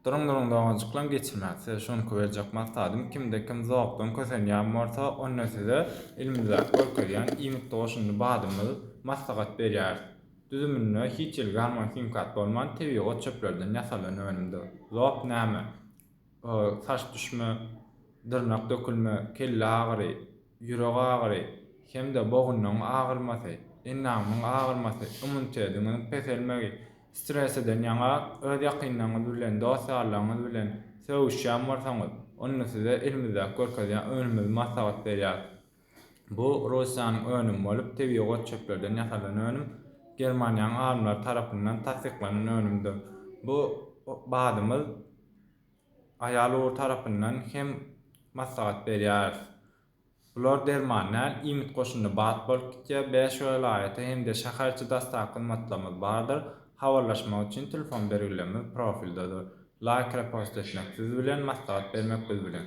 Durun dağınçyklan geçirmez. Size şonu berjek maksadım kimde kim zawukdan kösenýän bolsa, onda size ilmizäk görkezýän iýmitli goşunly badymyz maslahat berýär. Düzümünde hiç ýyl garmak imkat bolman tebii got çöplerden ýasalan önümde. Zawuk näme? Saç düşme, dyrnak dökülme, kelle agyry, ýürek agyry, hemde bogunlaryň agyrmasy, ennamyň agyrmasy, immunitetiňiň peselmegi, stres eden ýaňa öz ýakynlaryňyz bilen, dostlarlaryňyz bilen söwüşýän bolsaňyz, onu size ilmizäk görkezýän önümiz maslahat berýär. Bu Russiýanyň önüm bolup tebii got çöplerden ýasalan önüm Germaniýanyň alymlary tarapyndan tasdiklanan önümdir. Bu badymyz aýal ugur tarapyndan hem maslahat berýär. Bular dermanlar iýmit goşunly bat bolup gitýär. 5 welaýata hem-de şäherçi dastak hyzmatlarymyz bardyr. Habarlaşmak üçin telefon belgilerimiz profildedir. Like repost etmek siz bilen, maslahat bermek biz bilen.